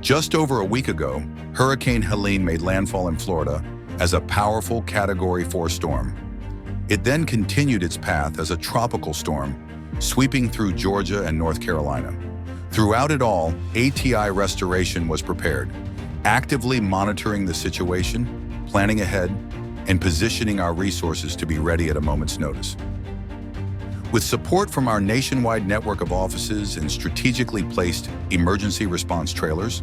Just over a week ago, Hurricane Helene made landfall in Florida as a powerful Category 4 storm. It then continued its path as a tropical storm, sweeping through Georgia and North Carolina. Throughout it all, ATI Restoration was prepared, actively monitoring the situation, planning ahead, and positioning our resources to be ready at a moment's notice. With support from our nationwide network of offices and strategically placed emergency response trailers,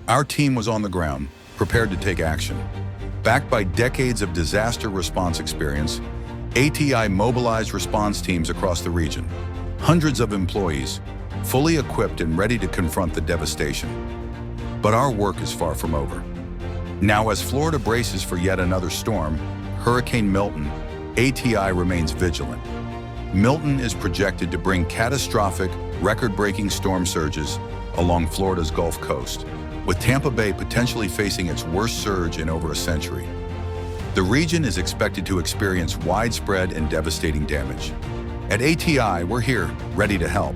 our team was on the ground, prepared to take action. Backed by decades of disaster response experience, ATI mobilized response teams across the region, hundreds of employees, fully equipped and ready to confront the devastation. But our work is far from over. Now, as Florida braces for yet another storm, Hurricane Milton, ATI remains vigilant. Milton is projected to bring catastrophic, record-breaking storm surges along Florida's Gulf Coast, with Tampa Bay potentially facing its worst surge in over a century. The region is expected to experience widespread and devastating damage. At ATI, we're here, ready to help.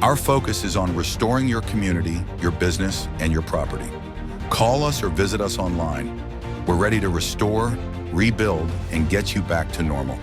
Our focus is on restoring your community, your business, and your property. Call us or visit us online. We're ready to restore, rebuild, and get you back to normal.